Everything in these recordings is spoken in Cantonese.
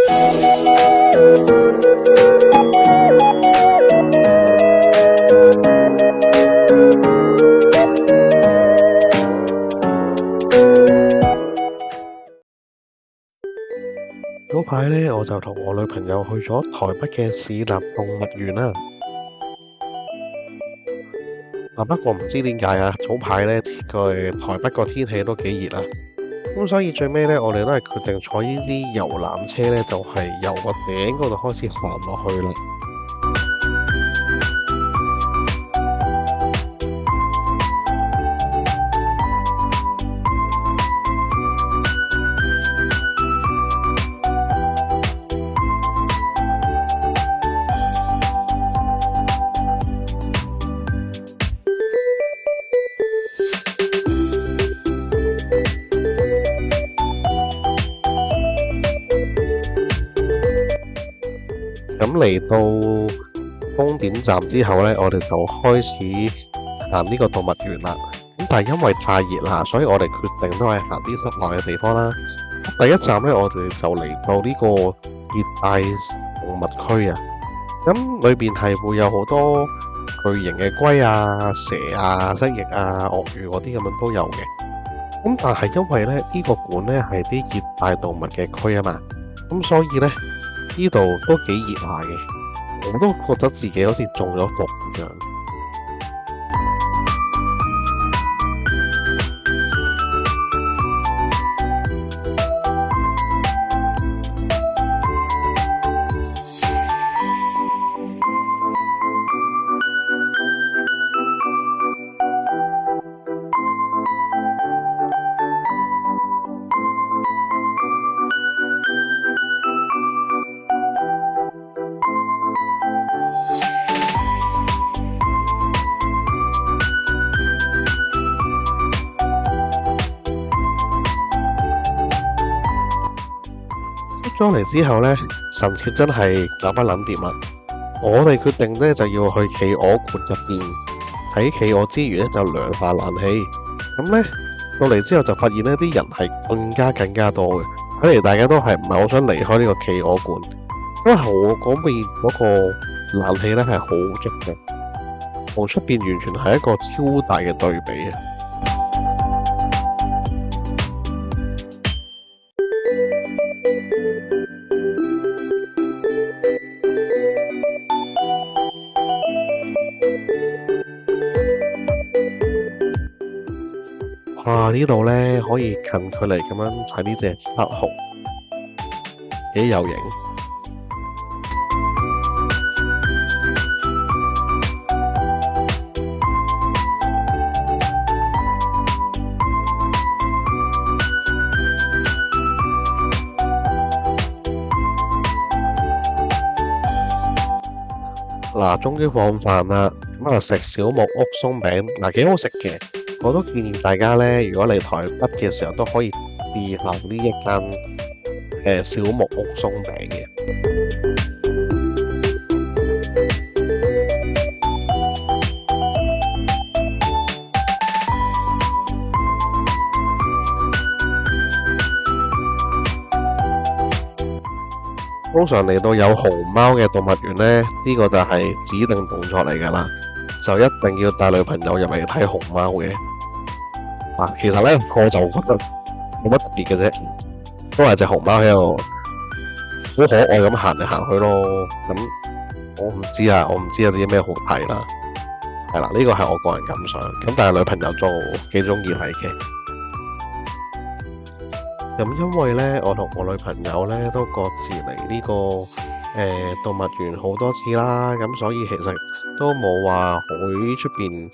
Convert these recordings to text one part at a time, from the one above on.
嗰排呢，我就同我女朋友去咗台北嘅市立動物園啦。不過唔知點解啊，早排呢個台北個天氣都幾熱啊，咁所以最尾呢，我哋都係決定坐呢啲遊覽車呢，就係由個頂嗰度開始行落去啦。咁嚟到終點站之後呢，我哋就開始行呢個動物園啦。咁但係因為太熱啦，所以我哋決定都係行啲室內嘅地方啦。第一站呢，我哋就嚟到呢個熱帶動物區啊。咁裏邊係會有好多巨型嘅龜啊、蛇啊、蜥蜴啊、鱷魚嗰啲咁樣都有嘅。咁但係因為咧呢個館呢係啲熱帶動物嘅區啊嘛，咁所以呢，呢度都幾熱下嘅，我都覺得自己好似中咗伏咁樣。出咗嚟之後呢，神切真係搞不撚掂啦！我哋決定呢，就要去企鵝館入邊睇企鵝之餘呢，就涼下冷氣。咁呢，到嚟之後就發現呢啲人係更加多嘅，睇嚟大家都係唔係好想離開呢個企鵝館，因為我嗰邊嗰個冷氣呢係好足嘅，同出邊完全係一個超大嘅對比啊！哇！呢度呢可以近距離咁樣睇呢隻黑熊，幾有型。嗱，終於放飯啦，咁啊食小木屋鬆餅，嗱幾好食嘅。我都建議大家呢，如果嚟台北嘅時候都可以試下呢一間小木屋鬆餅嘅。通常嚟到有熊貓嘅動物園呢，呢個就係指定動作嚟㗎啦，就一定要帶女朋友入嚟睇熊貓嘅。其實呢，我就覺得冇乜特別嘅啫，都係隻熊貓喺度好可愛咁行嚟行去咯。咁我唔知有啲咩好睇啦。係啦，呢個係我個人感想。咁但係女朋友就幾中意睇嘅。咁因為呢，我同我女朋友呢都各自嚟呢個動物園好多次啦，咁所以其實都冇話喺出邊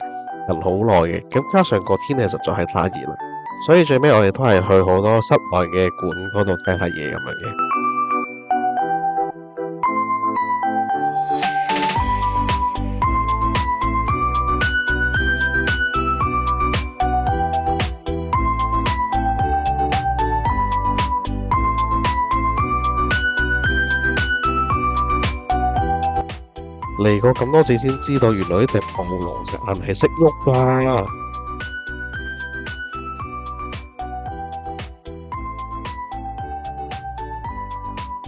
人好耐嘅。咁加上個天氣實在係太熱啦，所以最尾我哋都係去好多室內嘅館嗰度睇下嘢咁樣嘅。嚟過咁多次先知道，原來呢隻暴龍隻眼係識喐㗎。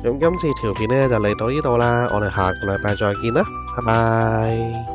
咁今次條片呢就嚟到呢度啦，我哋下個禮拜再見啦，拜拜。